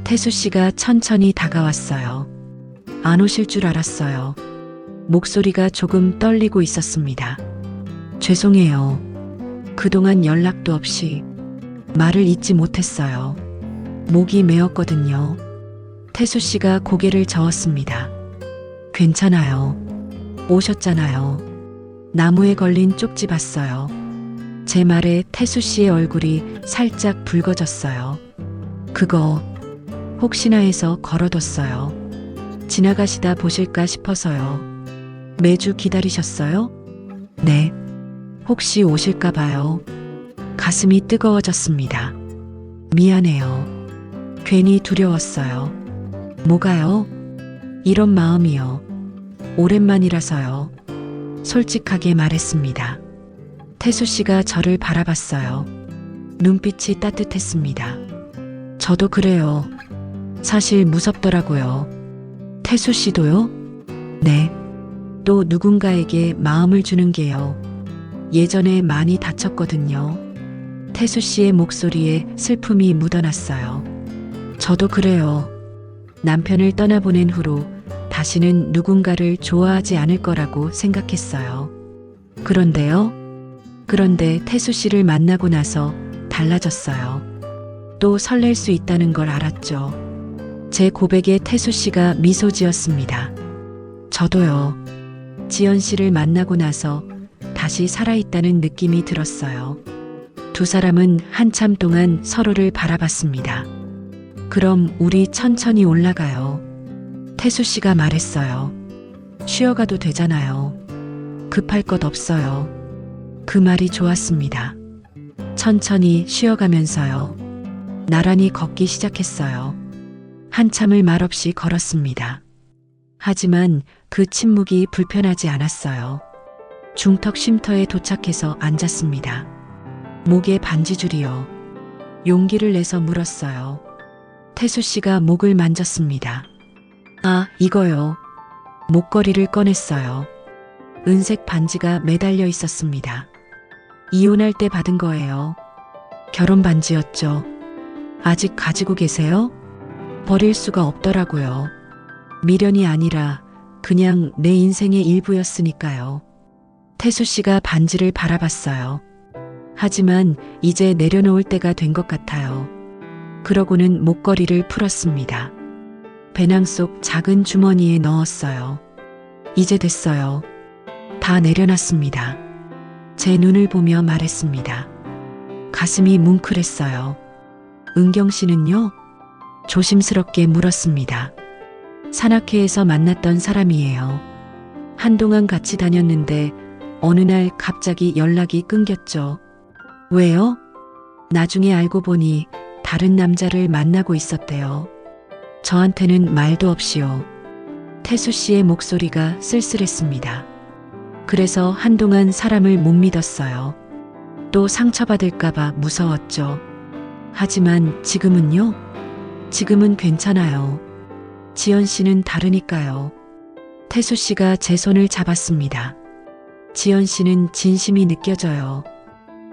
A: 태수 씨가 천천히 다가왔어요. 안 오실 줄 알았어요. 목소리가 조금 떨리고 있었습니다. 죄송해요. 그동안 연락도 없이 말을 잇지 못했어요. 목이 메었거든요. 태수 씨가 고개를 저었습니다. 괜찮아요. 오셨잖아요. 나무에 걸린 쪽지 봤어요. 제 말에 태수 씨의 얼굴이 살짝 붉어졌어요. 그거 혹시나 해서 걸어뒀어요. 지나가시다 보실까 싶어서요. 매주 기다리셨어요? 네. 혹시 오실까 봐요. 가슴이 뜨거워졌습니다. 미안해요. 괜히 두려웠어요. 뭐가요? 이런 마음이요. 오랜만이라서요. 솔직하게 말했습니다. 태수 씨가 저를 바라봤어요. 눈빛이 따뜻했습니다. 저도 그래요. 사실 무섭더라고요. 태수 씨도요? 네. 또 누군가에게 마음을 주는 게요. 예전에 많이 다쳤거든요. 태수 씨의 목소리에 슬픔이 묻어났어요. 저도 그래요. 남편을 떠나보낸 후로 다시는 누군가를 좋아하지 않을 거라고 생각했어요. 그런데 태수 씨를 만나고 나서 달라졌어요. 또 설렐 수 있다는 걸 알았죠. 제 고백에 태수 씨가 미소 지었습니다. 저도요. 지연 씨를 만나고 나서 다시 살아있다는 느낌이 들었어요. 두 사람은 한참 동안 서로를 바라봤습니다. 그럼 우리 천천히 올라가요. 태수 씨가 말했어요. 쉬어가도 되잖아요. 급할 것 없어요. 그 말이 좋았습니다. 천천히 쉬어가면서요. 나란히 걷기 시작했어요. 한참을 말없이 걸었습니다. 하지만 그 침묵이 불편하지 않았어요. 중턱 쉼터에 도착해서 앉았습니다. 목에 반지줄이요. 용기를 내서 물었어요. 태수 씨가 목을 만졌습니다. 아, 이거요. 목걸이를 꺼냈어요. 은색 반지가 매달려 있었습니다. 이혼할 때 받은 거예요. 결혼 반지였죠. 아직 가지고 계세요? 버릴 수가 없더라고요. 미련이 아니라 그냥 내 인생의 일부였으니까요. 태수 씨가 반지를 바라봤어요. 하지만 이제 내려놓을 때가 된 것 같아요. 그러고는 목걸이를 풀었습니다. 배낭 속 작은 주머니에 넣었어요. 이제 됐어요. 다 내려놨습니다. 제 눈을 보며 말했습니다. 가슴이 뭉클했어요. 은경 씨는요? 조심스럽게 물었습니다. 산악회에서 만났던 사람이에요. 한동안 같이 다녔는데 어느 날 갑자기 연락이 끊겼죠. 왜요? 나중에 알고 보니 다른 남자를 만나고 있었대요. 저한테는 말도 없이요. 태수 씨의 목소리가 쓸쓸했습니다. 그래서 한동안 사람을 못 믿었어요. 또 상처받을까봐 무서웠죠. 하지만 지금은요? 지금은 괜찮아요. 지연 씨는 다르니까요. 태수 씨가 제 손을 잡았습니다. 지연 씨는 진심이 느껴져요.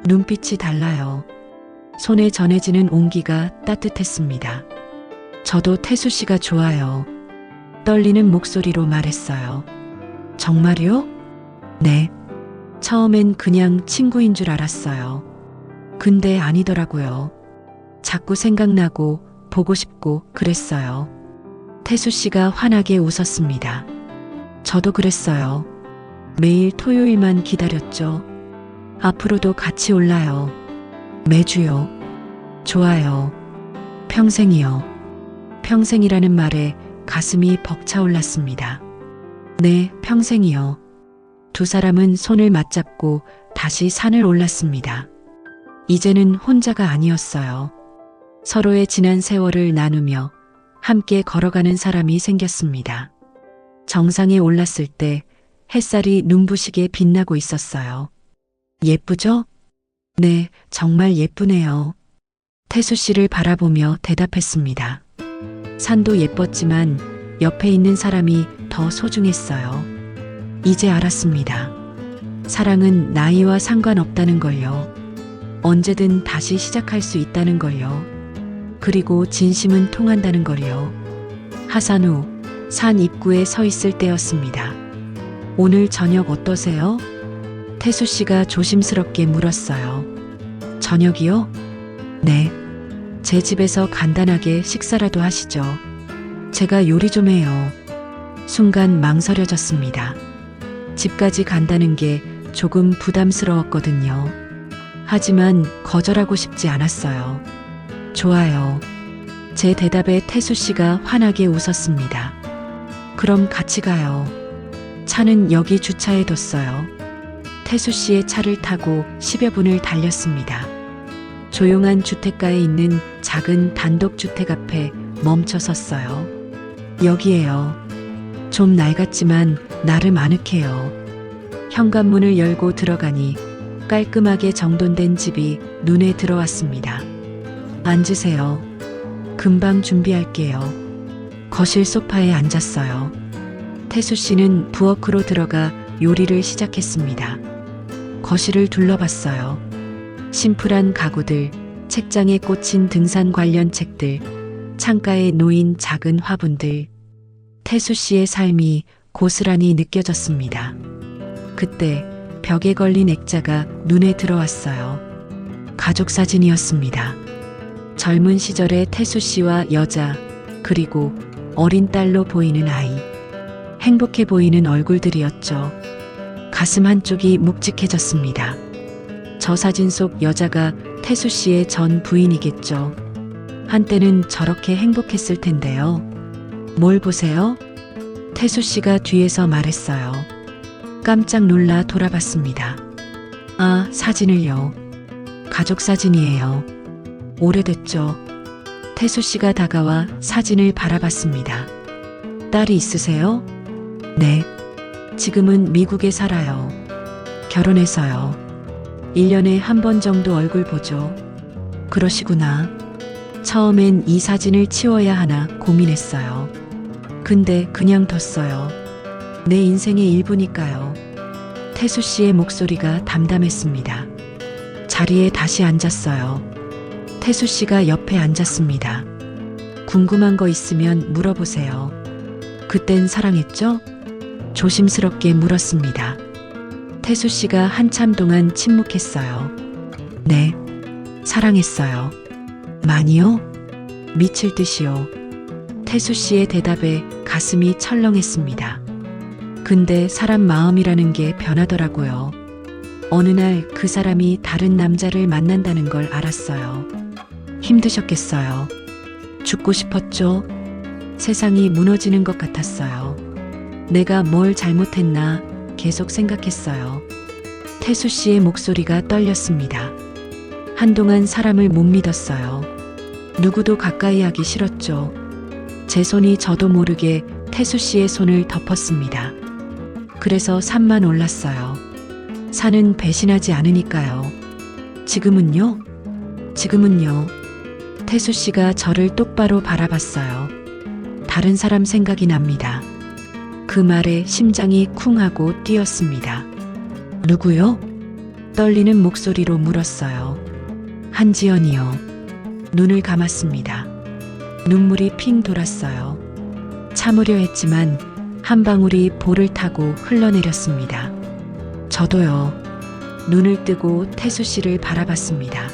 A: 눈빛이 달라요. 손에 전해지는 온기가 따뜻했습니다. 저도 태수 씨가 좋아요. 떨리는 목소리로 말했어요. 정말요? 네. 처음엔 그냥 친구인 줄 알았어요. 근데 아니더라고요. 자꾸 생각나고 보고 싶고 그랬어요. 태수 씨가 환하게 웃었습니다. 저도 그랬어요. 매일 토요일만 기다렸죠. 앞으로도 같이 올라요. 매주요. 좋아요. 평생이요. 평생이라는 말에 가슴이 벅차올랐습니다. 네, 평생이요. 두 사람은 손을 맞잡고 다시 산을 올랐습니다. 이제는 혼자가 아니었어요. 서로의 지난 세월을 나누며 함께 걸어가는 사람이 생겼습니다. 정상에 올랐을 때 햇살이 눈부시게 빛나고 있었어요. 예쁘죠? 네, 정말 예쁘네요. 태수 씨를 바라보며 대답했습니다. 산도 예뻤지만 옆에 있는 사람이 더 소중했어요. 이제 알았습니다. 사랑은 나이와 상관없다는 걸요. 언제든 다시 시작할 수 있다는 걸요. 그리고 진심은 통한다는 걸요. 하산 후 산 입구에 서 있을 때였습니다. 오늘 저녁 어떠세요? 태수 씨가 조심스럽게 물었어요. 저녁이요? 네. 제 집에서 간단하게 식사라도 하시죠. 제가 요리 좀 해요. 순간 망설여졌습니다. 집까지 간다는 게 조금 부담스러웠거든요. 하지만 거절하고 싶지 않았어요. 좋아요. 제 대답에 태수 씨가 환하게 웃었습니다. 그럼 같이 가요. 차는 여기 주차해 뒀어요. 태수 씨의 차를 타고 10여 분을 달렸습니다. 조용한 주택가에 있는 작은 단독주택 앞에 멈춰 섰어요. 여기에요. 좀 낡았지만 나름 아늑해요. 현관문을 열고 들어가니 깔끔하게 정돈된 집이 눈에 들어왔습니다. 앉으세요. 금방 준비할게요. 거실 소파에 앉았어요. 태수 씨는 부엌으로 들어가 요리를 시작했습니다. 거실을 둘러봤어요. 심플한 가구들, 책장에 꽂힌 등산 관련 책들, 창가에 놓인 작은 화분들. 태수 씨의 삶이 고스란히 느껴졌습니다. 그때 벽에 걸린 액자가 눈에 들어왔어요. 가족 사진이었습니다. 젊은 시절의 태수 씨와 여자, 그리고 어린 딸로 보이는 아이. 행복해 보이는 얼굴들이었죠. 가슴 한쪽이 묵직해졌습니다. 저 사진 속 여자가 태수 씨의 전 부인이겠죠. 한때는 저렇게 행복했을 텐데요. 뭘 보세요? 태수 씨가 뒤에서 말했어요. 깜짝 놀라 돌아봤습니다. 아, 사진을요. 가족 사진이에요. 오래됐죠. 태수 씨가 다가와 사진을 바라봤습니다. 딸이 있으세요? 네. 지금은 미국에 살아요. 결혼해서요. 1년에 한 번 정도 얼굴 보죠. 그러시구나. 처음엔 이 사진을 치워야 하나 고민했어요. 근데 그냥 뒀어요. 내 인생의 일부니까요. 태수 씨의 목소리가 담담했습니다. 자리에 다시 앉았어요. 태수 씨가 옆에 앉았습니다. 궁금한 거 있으면 물어보세요. 그땐 사랑했죠? 조심스럽게 물었습니다. 태수 씨가 한참 동안 침묵했어요. 네, 사랑했어요. 많이요? 미칠 듯이요. 태수 씨의 대답에 가슴이 철렁했습니다. 근데 사람 마음이라는 게 변하더라고요. 어느 날 그 사람이 다른 남자를 만난다는 걸 알았어요. 힘드셨겠어요. 죽고 싶었죠? 세상이 무너지는 것 같았어요. 내가 뭘 잘못했나 계속 생각했어요. 태수 씨의 목소리가 떨렸습니다. 한동안 사람을 못 믿었어요. 누구도 가까이 하기 싫었죠. 제 손이 저도 모르게 태수 씨의 손을 덮었습니다. 그래서 산만 올랐어요. 산은 배신하지 않으니까요. 지금은요? 지금은요? 태수 씨가 저를 똑바로 바라봤어요. 다른 사람 생각이 납니다. 그 말에 심장이 쿵 하고 뛰었습니다. 누구요? 떨리는 목소리로 물었어요. 한지연이요. 눈을 감았습니다. 눈물이 핑 돌았어요. 참으려 했지만 한 방울이 볼을 타고 흘러내렸습니다. 저도요. 눈을 뜨고 태수 씨를 바라봤습니다.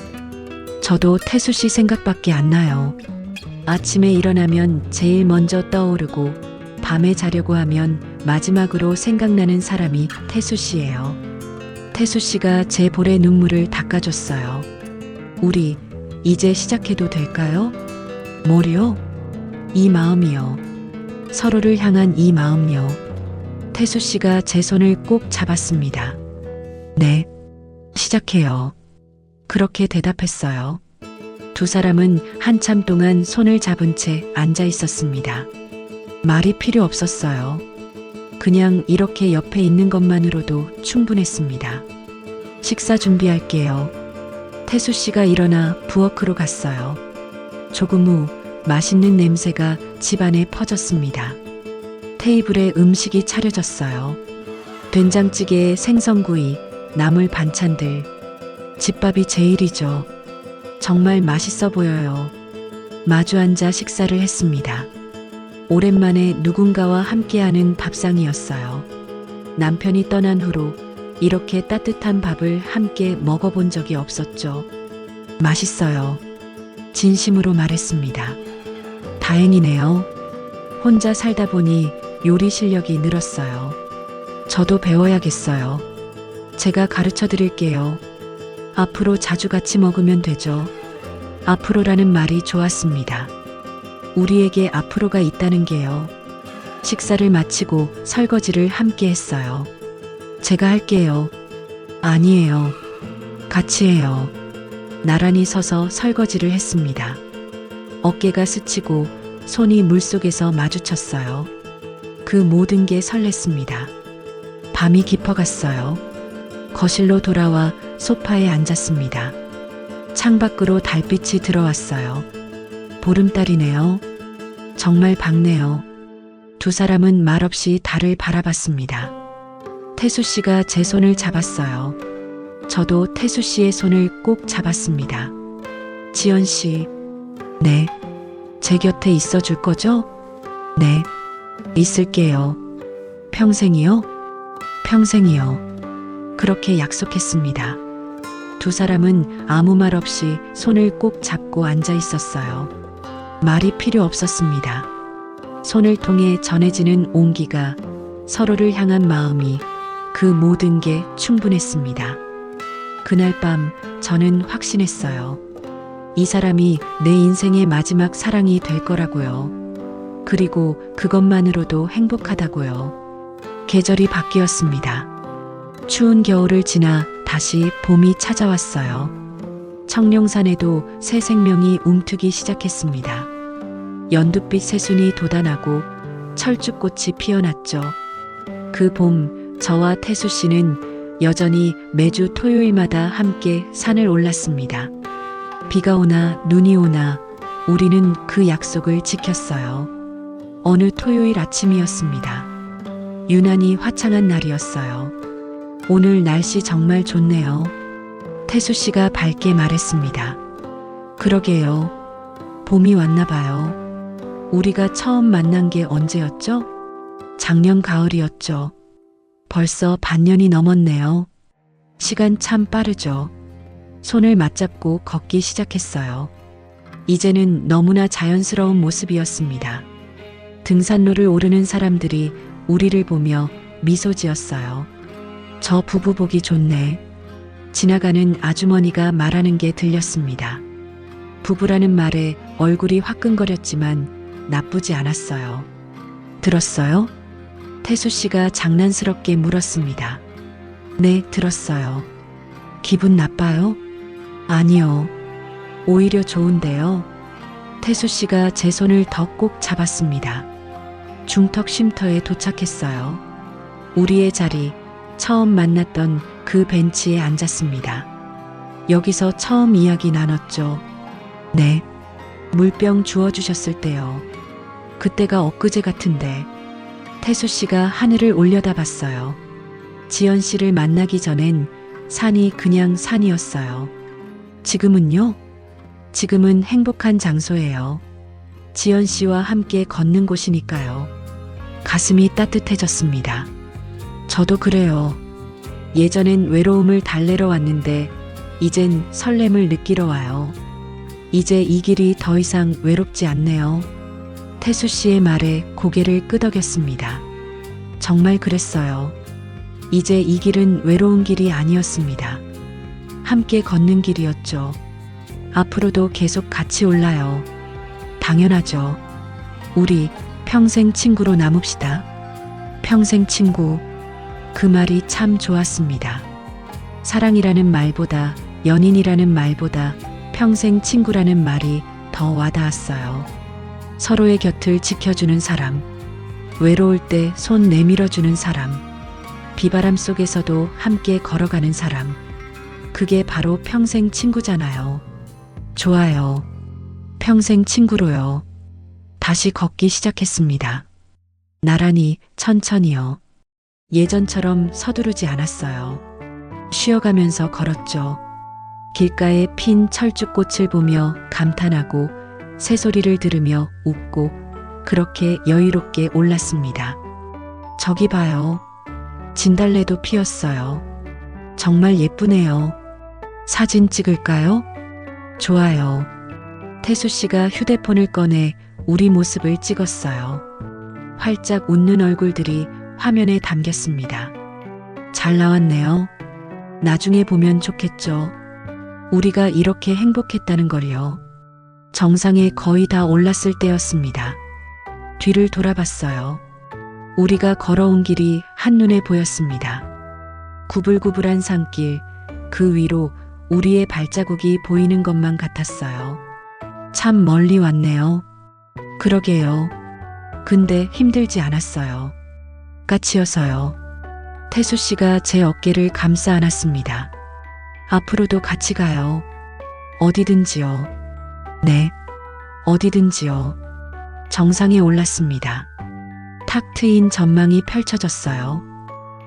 A: 저도 태수 씨 생각밖에 안 나요. 아침에 일어나면 제일 먼저 떠오르고 밤에 자려고 하면 마지막으로 생각나는 사람이 태수 씨예요. 태수 씨가 제 볼에 눈물을 닦아줬어요. 우리 이제 시작해도 될까요? 뭐요? 이 마음이요. 서로를 향한 이 마음요. 태수 씨가 제 손을 꼭 잡았습니다. 네, 시작해요. 그렇게 대답했어요. 두 사람은 한참 동안 손을 잡은 채 앉아 있었습니다. 말이 필요 없었어요. 그냥 이렇게 옆에 있는 것만으로도 충분했습니다. 식사 준비할게요. 태수 씨가 일어나 부엌으로 갔어요. 조금 후 맛있는 냄새가 집안에 퍼졌습니다. 테이블에 음식이 차려졌어요. 된장찌개에 생선구이, 나물 반찬들. 집밥이 제일이죠. 정말 맛있어 보여요. 마주 앉아 식사를 했습니다. 오랜만에 누군가와 함께하는 밥상이었어요. 남편이 떠난 후로 이렇게 따뜻한 밥을 함께 먹어본 적이 없었죠. 맛있어요. 진심으로 말했습니다. 다행이네요. 혼자 살다 보니 요리 실력이 늘었어요. 저도 배워야겠어요. 제가 가르쳐 드릴게요. 앞으로 자주 같이 먹으면 되죠. 앞으로라는 말이 좋았습니다. 우리에게 앞으로가 있다는 게요. 식사를 마치고 설거지를 함께 했어요. 제가 할게요. 아니에요. 같이 해요. 나란히 서서 설거지를 했습니다. 어깨가 스치고 손이 물속에서 마주쳤어요. 그 모든 게 설렜습니다. 밤이 깊어갔어요. 거실로 돌아와 소파에 앉았습니다. 창밖으로 달빛이 들어왔어요. 보름달이네요. 정말 밝네요. 두 사람은 말없이 달을 바라봤습니다. 태수 씨가 제 손을 잡았어요. 저도 태수 씨의 손을 꼭 잡았습니다. 지연 씨, 네. 제 곁에 있어 줄 거죠? 네. 있을게요. 평생이요? 평생이요. 그렇게 약속했습니다. 두 사람은 아무 말 없이 손을 꼭 잡고 앉아 있었어요. 말이 필요 없었습니다. 손을 통해 전해지는 온기가, 서로를 향한 마음이, 그 모든 게 충분했습니다. 그날 밤 저는 확신했어요. 이 사람이 내 인생의 마지막 사랑이 될 거라고요. 그리고 그것만으로도 행복하다고요. 계절이 바뀌었습니다. 추운 겨울을 지나 다시 봄이 찾아왔어요. 청룡산에도 새 생명이 움트기 시작했습니다. 연두빛 새순이 돋아나고 철쭉꽃이 피어났죠. 그 봄, 저와 태수 씨는 여전히 매주 토요일마다 함께 산을 올랐습니다. 비가 오나 눈이 오나 우리는 그 약속을 지켰어요. 어느 토요일 아침이었습니다. 유난히 화창한 날이었어요. 오늘 날씨 정말 좋네요. 태수 씨가 밝게 말했습니다. 그러게요. 봄이 왔나 봐요. 우리가 처음 만난 게 언제였죠? 작년 가을이었죠. 벌써 반년이 넘었네요. 시간 참 빠르죠. 손을 맞잡고 걷기 시작했어요. 이제는 너무나 자연스러운 모습이었습니다. 등산로를 오르는 사람들이 우리를 보며 미소 지었어요. 저 부부 보기 좋네. 지나가는 아주머니가 말하는 게 들렸습니다. 부부라는 말에 얼굴이 화끈거렸지만 나쁘지 않았어요. 들었어요? 태수 씨가 장난스럽게 물었습니다. 네, 들었어요. 기분 나빠요? 아니요. 오히려 좋은데요. 태수 씨가 제 손을 더 꼭 잡았습니다. 중턱 쉼터에 도착했어요. 우리의 자리, 처음 만났던 그 벤치에 앉았습니다. 여기서 처음 이야기 나눴죠. 네. 물병 주워주셨을 때요. 그때가 엊그제 같은데. 태수 씨가 하늘을 올려다봤어요. 지연 씨를 만나기 전엔 산이 그냥 산이었어요. 지금은요? 지금은 행복한 장소예요. 지연 씨와 함께 걷는 곳이니까요. 가슴이 따뜻해졌습니다. 저도 그래요. 예전엔 외로움을 달래러 왔는데 이젠 설렘을 느끼러 와요. 이제 이 길이 더 이상 외롭지 않네요. 태수 씨의 말에 고개를 끄덕였습니다. 정말 그랬어요. 이제 이 길은 외로운 길이 아니었습니다. 함께 걷는 길이었죠. 앞으로도 계속 같이 올라요. 당연하죠. 우리 평생 친구로 남읍시다. 평생 친구. 그 말이 참 좋았습니다. 사랑이라는 말보다, 연인이라는 말보다 평생 친구라는 말이 더 와닿았어요. 서로의 곁을 지켜주는 사람, 외로울 때 손 내밀어주는 사람, 비바람 속에서도 함께 걸어가는 사람, 그게 바로 평생 친구잖아요. 좋아요. 평생 친구로요. 다시 걷기 시작했습니다. 나란히, 천천히요. 예전처럼 서두르지 않았어요. 쉬어가면서 걸었죠. 길가에 핀 철쭉꽃을 보며 감탄하고 새소리를 들으며 웃고 그렇게 여유롭게 올랐습니다. 저기 봐요. 진달래도 피었어요. 정말 예쁘네요. 사진 찍을까요? 좋아요. 태수 씨가 휴대폰을 꺼내 우리 모습을 찍었어요. 활짝 웃는 얼굴들이 화면에 담겼습니다. 잘 나왔네요. 나중에 보면 좋겠죠. 우리가 이렇게 행복했다는 걸요. 정상에 거의 다 올랐을 때였습니다. 뒤를 돌아봤어요. 우리가 걸어온 길이 한눈에 보였습니다. 구불구불한 산길, 그 위로 우리의 발자국이 보이는 것만 같았어요. 참 멀리 왔네요. 그러게요. 근데 힘들지 않았어요. 까치여서요. 태수 씨가 제 어깨를 감싸 안았습니다. 앞으로도 같이 가요. 어디든지요. 네, 어디든지요. 정상에 올랐습니다. 탁 트인 전망이 펼쳐졌어요.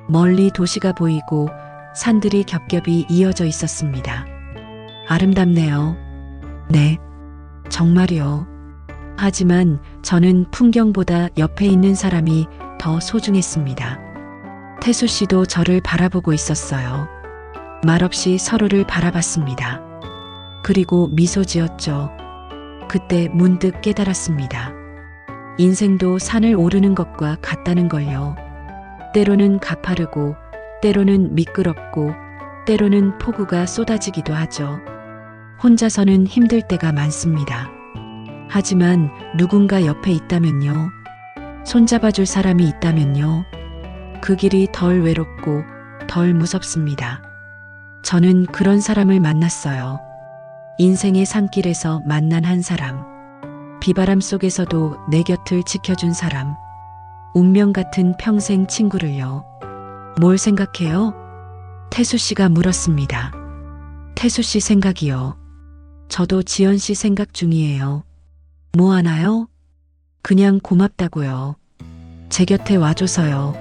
A: 멀리 도시가 보이고 산들이 겹겹이 이어져 있었습니다. 아름답네요. 네, 정말요. 하지만 저는 풍경보다 옆에 있는 사람이 더 소중했습니다. 태수 씨도 저를 바라보고 있었어요. 말없이 서로를 바라봤습니다. 그리고 미소 지었죠. 그때 문득 깨달았습니다. 인생도 산을 오르는 것과 같다는 걸요. 때로는 가파르고, 때로는 미끄럽고, 때로는 폭우가 쏟아지기도 하죠. 혼자서는 힘들 때가 많습니다. 하지만 누군가 옆에 있다면요. 손잡아줄 사람이 있다면요. 그 길이 덜 외롭고 덜 무섭습니다. 저는 그런 사람을 만났어요. 인생의 산길에서 만난 한 사람. 비바람 속에서도 내 곁을 지켜준 사람. 운명 같은 평생 친구를요. 뭘 생각해요? 태수 씨가 물었습니다. 태수 씨 생각이요. 저도 지연 씨 생각 중이에요. 뭐 하나요? 그냥 고맙다고요. 제 곁에 와줘서요.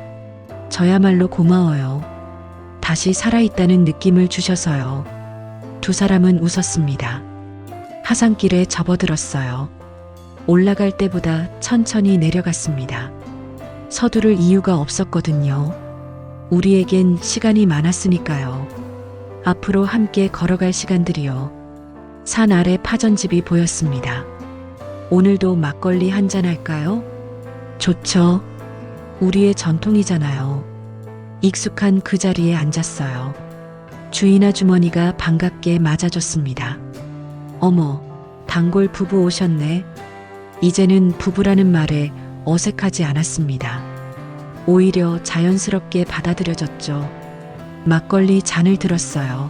A: 저야말로 고마워요. 다시 살아있다는 느낌을 주셔서요. 두 사람은 웃었습니다. 하산길에 접어들었어요. 올라갈 때보다 천천히 내려갔습니다. 서두를 이유가 없었거든요. 우리에겐 시간이 많았으니까요. 앞으로 함께 걸어갈 시간들이요. 산 아래 파전집이 보였습니다. 오늘도 막걸리 한잔 할까요? 좋죠. 우리의 전통이잖아요. 익숙한 그 자리에 앉았어요. 주인 아주머니가 반갑게 맞아줬습니다. 어머, 단골 부부 오셨네. 이제는 부부라는 말에 어색하지 않았습니다. 오히려 자연스럽게 받아들여졌죠. 막걸리 잔을 들었어요.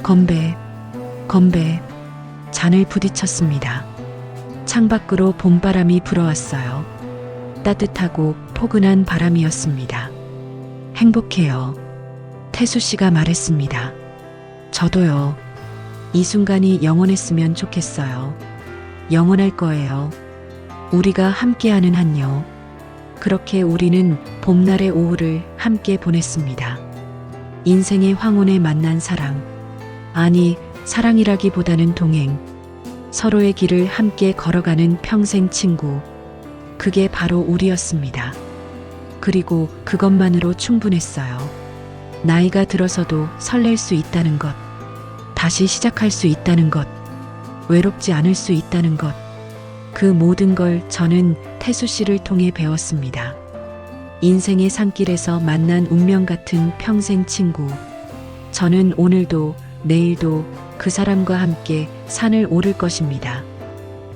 A: 건배, 건배. 잔을 부딪혔습니다. 창밖으로 봄바람이 불어왔어요. 따뜻하고 포근한 바람이었습니다. 행복해요. 태수 씨가 말했습니다. 저도요. 이 순간이 영원했으면 좋겠어요. 영원할 거예요. 우리가 함께하는 한요. 그렇게 우리는 봄날의 오후를 함께 보냈습니다. 인생의 황혼에 만난 사랑. 아니, 사랑이라기보다는 동행. 서로의 길을 함께 걸어가는 평생 친구. 그게 바로 우리였습니다. 그리고 그것만으로 충분했어요. 나이가 들어서도 설렐 수 있다는 것. 다시 시작할 수 있다는 것. 외롭지 않을 수 있다는 것. 그 모든 걸 저는 태수 씨를 통해 배웠습니다. 인생의 산길에서 만난 운명 같은 평생 친구. 저는 오늘도 내일도 그 사람과 함께 산을 오를 것입니다.